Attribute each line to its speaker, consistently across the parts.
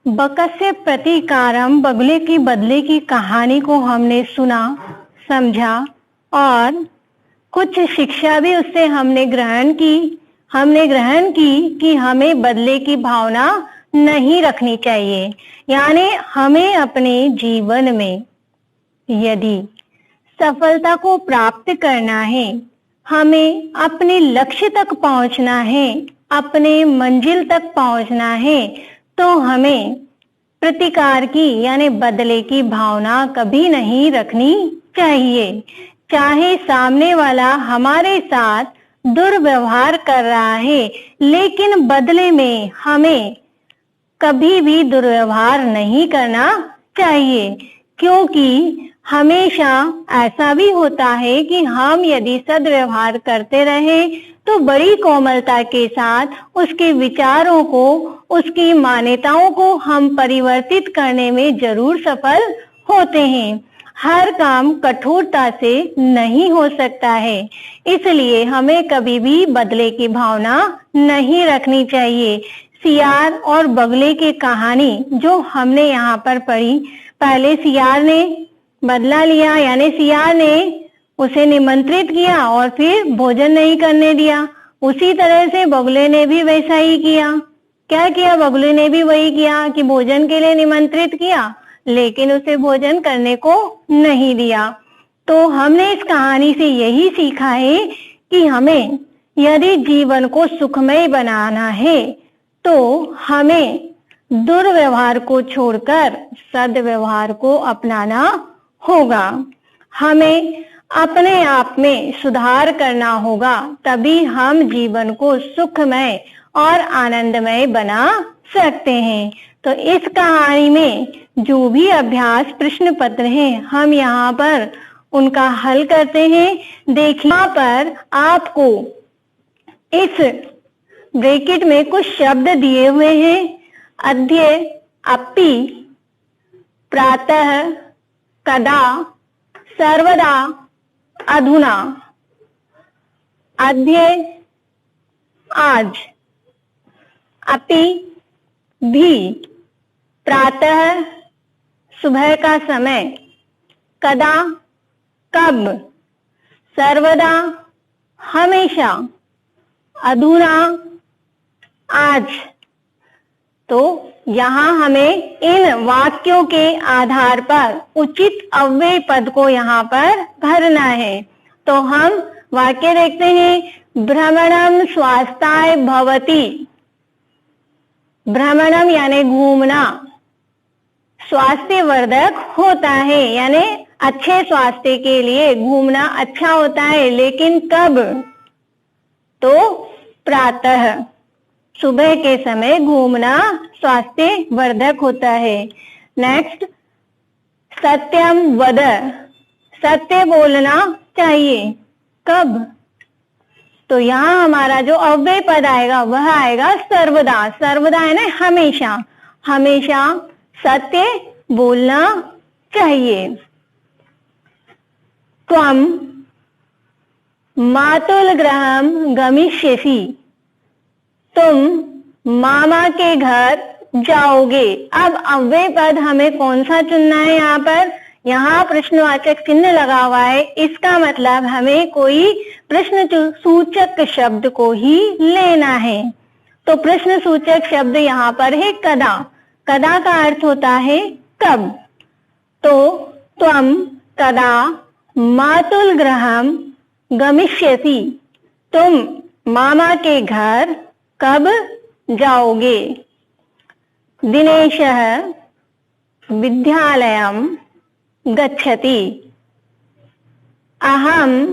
Speaker 1: बकस्य प्रतिकारम, बगुले की बदले की कहानी को हमने सुना, समझा और कुछ शिक्षा भी उससे हमने ग्रहण की कि हमें बदले की भावना नहीं रखनी चाहिए। यानी हमें अपने जीवन में यदि सफलता को प्राप्त करना है, हमें अपने लक्ष्य तक पहुंचना है, अपने मंजिल तक पहुंचना है, तो हमें प्रतिकार की यानी बदले की भावना कभी नहीं रखनी चाहिए। चाहे सामने वाला हमारे साथ दुर्व्यवहार कर रहा है, लेकिन बदले में हमें कभी भी दुर्व्यवहार नहीं करना चाहिए, क्योंकि हमेशा ऐसा भी होता है कि हम यदि सद्व्यवहार करते रहे तो बड़ी कोमलता के साथ उसके विचारों को, उसकी मान्यताओं को हम परिवर्तित करने में जरूर सफल होते हैं। हर काम कठोरता से नहीं हो सकता है, इसलिए हमें कभी भी बदले की भावना नहीं रखनी चाहिए। सियार और बगले की कहानी जो हमने यहाँ पर पढ़ी, पहले सियार ने बदला लिया, यानी सियार ने उसे निमंत्रित किया और फिर भोजन नहीं करने दिया। उसी तरह से बगुले ने भी वैसा ही किया। क्या किया? बगुले ने भी वही किया कि भोजन के लिए निमंत्रित किया, लेकिन उसे भोजन करने को नहीं दिया। तो हमने इस कहानी से यही सीखा है कि हमें यदि जीवन को सुखमय बनाना है तो हमें दुर्व्यवहार को छोड़कर सद्व्यवहार को अपनाना होगा। हमें अपने आप में सुधार करना होगा, तभी हम जीवन को सुखमय और आनंदमय बना सकते हैं। तो इस कहानी में जो भी अभ्यास प्रश्न पत्र है, हम यहाँ पर उनका हल करते हैं। देखिए, यहाँ पर आपको इस ब्रैकेट में कुछ शब्द दिए हुए हैं। अद्य, अपि, प्रातः, कदा, सर्वदा, अधुना। अद्य आज, अपि भी प्रातः सुबह का समय, कदा कब, सर्वदा हमेशा, अधुना आज। तो यहाँ हमें इन वाक्यों के आधार पर उचित अव्यय पद को यहाँ पर भरना है। तो हम वाक्य देखते हैं। भ्रमणम स्वास्थ्याय भवति। भ्रमणम यानी घूमना स्वास्थ्यवर्धक होता है, यानी अच्छे स्वास्थ्य के लिए घूमना अच्छा होता है, लेकिन कब? तो प्रातः सुबह के समय घूमना स्वास्थ्यवर्धक होता है। नेक्स्ट, सत्यम वद, सत्य बोलना चाहिए, कब? तो यहाँ हमारा जो अव्यय पद आएगा वह आएगा सर्वदा। सर्वदा है ना हमेशा, हमेशा सत्य बोलना चाहिए। त्वम मातुल गृहम गमिष्यसि, तुम मामा के घर जाओगे। अब अव्यय पद हमें कौन सा चुनना है? यहाँ पर यहाँ प्रश्नवाचक चिन्ह लगा हुआ है, इसका मतलब हमें कोई प्रश्न सूचक शब्द को ही लेना है। तो प्रश्न सूचक शब्द यहाँ पर है कदा। कदा का अर्थ होता है कब। तो त्वम कदा मातुल गृहम गमिष्यसि, तुम मामा के घर कब जाओगे। दिनेशः विद्यालयं गच्छति, अहम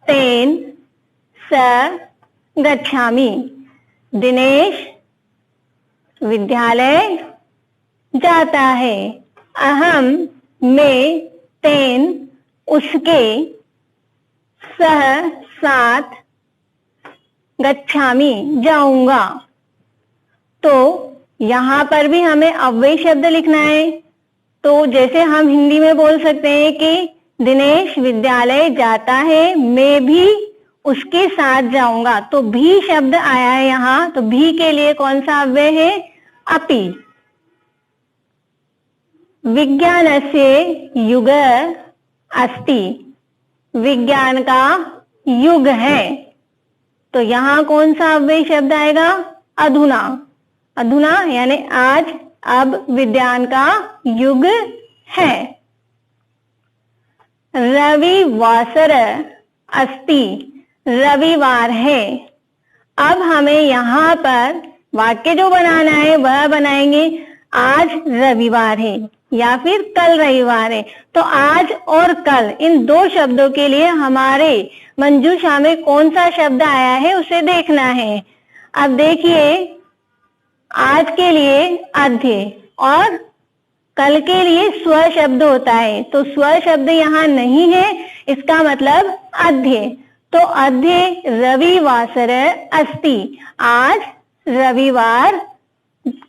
Speaker 1: तेन स गच्छामि। दिनेश विद्यालय जाता है, अहम मैं, तेन उसके, सह साथ, गच्छामि जाऊंगा। तो यहाँ पर भी हमें अव्यय शब्द लिखना है। तो जैसे हम हिंदी में बोल सकते हैं कि दिनेश विद्यालय जाता है, मैं भी उसके साथ जाऊंगा। तो भी शब्द आया है यहाँ, तो भी के लिए कौन सा अव्यय है? अपि। विज्ञानस्य युग अस्ति, विज्ञान का युग है। तो यहाँ कौन सा अव्यय शब्द आएगा? अधुना। अधुना यानी आज, अब विज्ञान का युग है। रविवासर अस्ति, रविवार है। अब हमें यहाँ पर वाक्य जो बनाना है वह बनाएंगे आज रविवार है या फिर कल रविवार है। तो आज और कल इन दो शब्दों के लिए हमारे मंजूषा में कौन सा शब्द आया है उसे देखना है। अब देखिए, आज के लिए अध्य और कल के लिए स्व शब्द होता है, तो स्व शब्द यहाँ नहीं है, इसका मतलब अध्य। तो अध्य रविवासर अस्ति, आज रविवार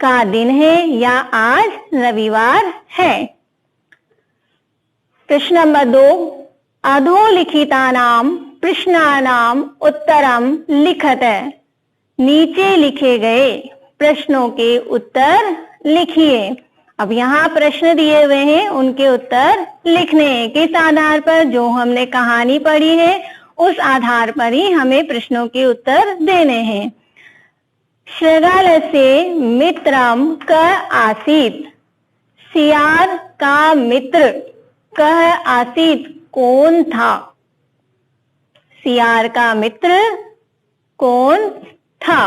Speaker 1: का दिन है या आज रविवार है। प्रश्न नंबर 2, अधोलिखितानां प्रश्नानां उत्तरम लिखत, नीचे लिखे गए प्रश्नों के उत्तर लिखिए। अब यहाँ प्रश्न दिए हुए हैं, उनके उत्तर लिखने हैं। किस आधार पर? जो हमने कहानी पढ़ी है उस आधार पर ही हमें प्रश्नों के उत्तर देने हैं। शृगालस्य मित्रम कः आसीत्, सियार का मित्र कः आसीत् कौन था? सियार का मित्र कौन था?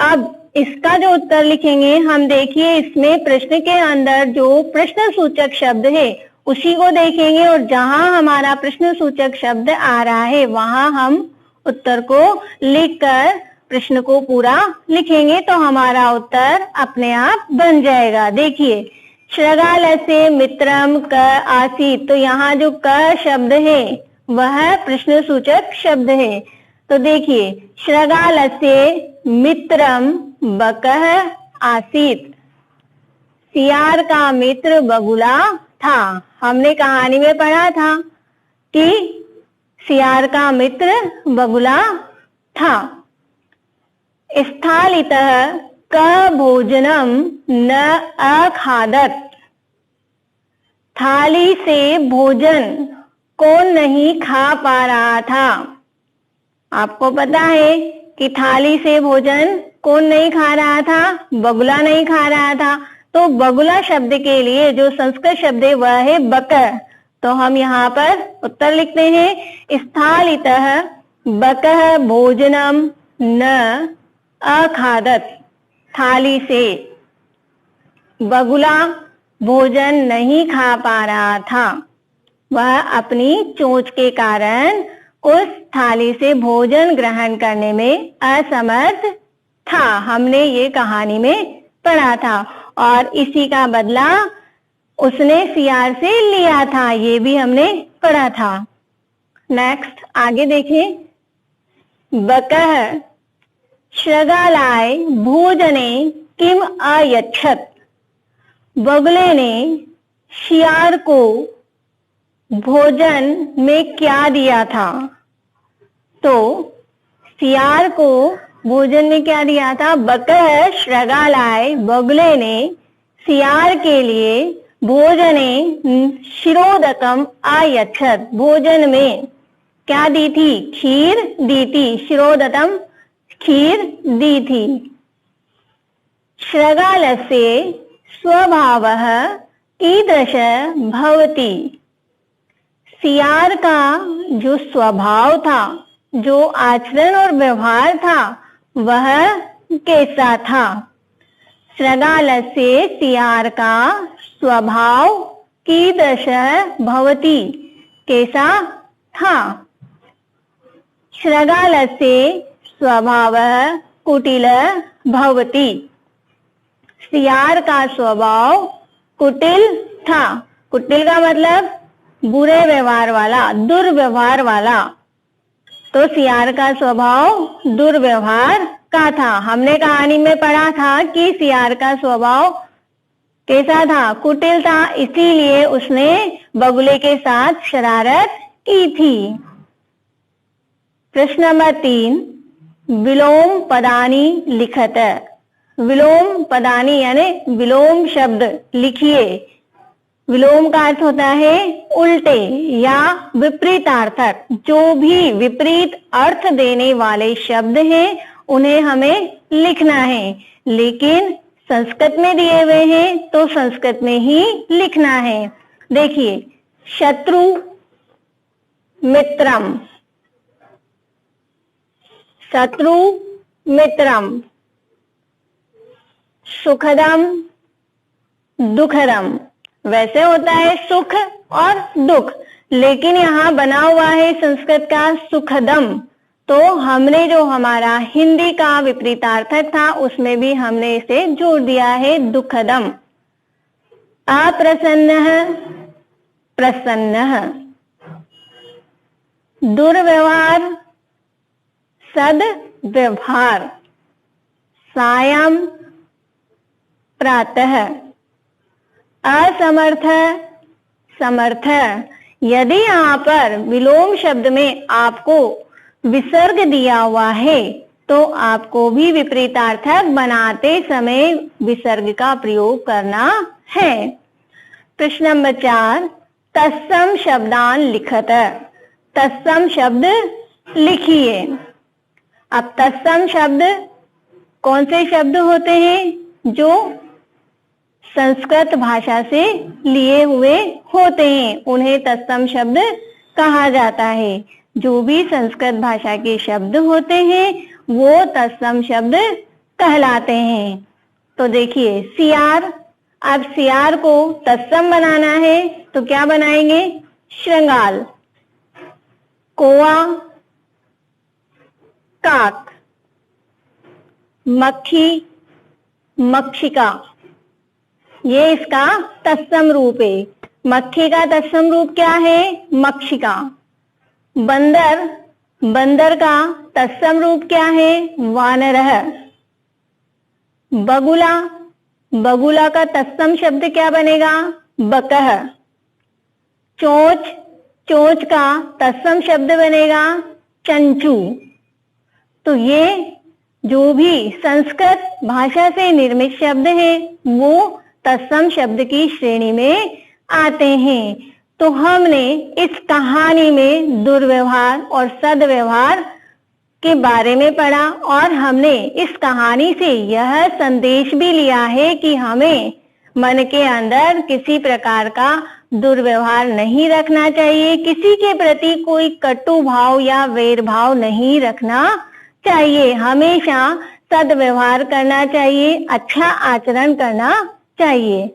Speaker 1: अब इसका जो उत्तर लिखेंगे हम, देखिए इसमें प्रश्न के अंदर जो प्रश्न सूचक शब्द है उसी को देखेंगे और जहां हमारा प्रश्न सूचक शब्द आ रहा है वहां हम उत्तर को लिखकर प्रश्न को पूरा लिखेंगे तो हमारा उत्तर अपने आप बन जाएगा। देखिए, शृगालस्य मित्रम कः आसीत्, तो यहाँ जो क शब्द है वह प्रश्न सूचक शब्द है। तो देखिए, शृगालस्य मित्रम बकः आसीत्, सियार का मित्र बगुला था। हमने कहानी में पढ़ा था कि सियार का मित्र बगुला था। स्थालितः कः भोजनम न अखादत्, थाली से भोजन कौन नहीं खा पा रहा था? आपको पता है कि थाली से भोजन कौन नहीं खा रहा था? बगुला नहीं खा रहा था। तो बगुला शब्द के लिए जो संस्कृत शब्द है वह है बक। तो हम यहाँ पर उत्तर लिखते हैं, स्थालितः बकः भोजनम न अखादत्, थाली से बगुला भोजन नहीं खा पा रहा था, वह अपनी चोंच के कारण उस थाली से भोजन ग्रहण करने में असमर्थ था। हमने ये कहानी में पढ़ा था और इसी का बदला उसने सियार से लिया था, ये भी हमने पढ़ा था। नेक्स्ट आगे देखें, बकः शृगालाय भोजने किम अयच्छत्, बगुले ने शियार को भोजन में क्या दिया था? तो सियार को भोजन में क्या दिया था? बकः शृगालाय, बगुले ने सियार के लिए भोजने शिरोदकम अयच्छत्, भोजन में क्या दी थी? खीर दी थी। शिरोदकम खीर दी थी। शृगालस्य स्वभावः कीदृशः भवति, सियार का जो स्वभाव था, जो आचरण और व्यवहार था वह कैसा था? शृगालस्य सियार का स्वभाव कीदृशः भवति, कैसा था? शृगालस्य स्वभावः कुटिलः भवति, सियार का स्वभाव कुटिल था। कुटिल का मतलब बुरे व्यवहार वाला, दुर्व्यवहार वाला। तो सियार का स्वभाव दुर्व्यवहार का था। हमने कहानी में पढ़ा था कि सियार का स्वभाव कैसा था? कुटिल था, इसीलिए उसने बगुले के साथ शरारत की थी। प्रश्न नंबर 3, विलोम पदानि लिखत, विलोम पदानी यानी विलोम शब्द लिखिए। विलोम का अर्थ होता है उल्टे या विपरीतार्थक। जो भी विपरीत अर्थ देने वाले शब्द हैं उन्हें हमें लिखना है, लेकिन संस्कृत में दिए हुए हैं तो संस्कृत में ही लिखना है। देखिए, शत्रु मित्रम, शत्रु मित्रम, सुखदम दुखदम। वैसे होता है सुख और दुख, लेकिन यहाँ बना हुआ है संस्कृत का सुखदम, तो हमने जो हमारा हिंदी का विपरीतार्थक था उसमें भी हमने इसे जोड़ दिया है दुखदम। अप्रसन्नः प्रसन्नः, दुर्व्यवहार सद्व्यवहार, सायं प्रातः, असमर्थ समर्थ। यदि यहाँ पर विलोम शब्द में आपको विसर्ग दिया हुआ है तो आपको भी विपरीतार्थक बनाते समय विसर्ग का प्रयोग करना है। प्रश्न नंबर 4, तत्सम शब्दान लिखत। तत्सम शब्द लिखिए। अब तत्सम शब्द कौन से शब्द होते हैं? जो संस्कृत भाषा से लिए हुए होते हैं उन्हें तत्सम शब्द कहा जाता है। जो भी संस्कृत भाषा के शब्द होते हैं वो तत्सम शब्द कहलाते हैं। तो देखिए, सियार, अब सियार को तत्सम बनाना है तो क्या बनाएंगे? श्रृंगाल। कौवा काक, मक्खी मक्षिका, ये इसका तत्सम रूप है। मक्खी का तत्सम रूप क्या है? मक्षिका। बंदर, बंदर का तत्सम रूप क्या है? वानरः। बगुला, बगुला का तत्सम शब्द क्या बनेगा? बकः। चोंच, चोंच का तत्सम शब्द बनेगा चंचू। तो ये जो भी संस्कृत भाषा से निर्मित शब्द हैं वो तत्सम शब्द की श्रेणी में आते हैं। तो हमने इस कहानी में दुर्व्यवहार और सद्व्यवहार के बारे में पढ़ा और हमने इस कहानी से यह संदेश भी लिया है कि हमें मन के अंदर किसी प्रकार का दुर्व्यवहार नहीं रखना चाहिए, किसी के प्रति कोई कटु भाव या वैर भाव नहीं रखना चाहिए। हमेशा सद्व्यवहार करना चाहिए, अच्छा आचरण करना चाहिए।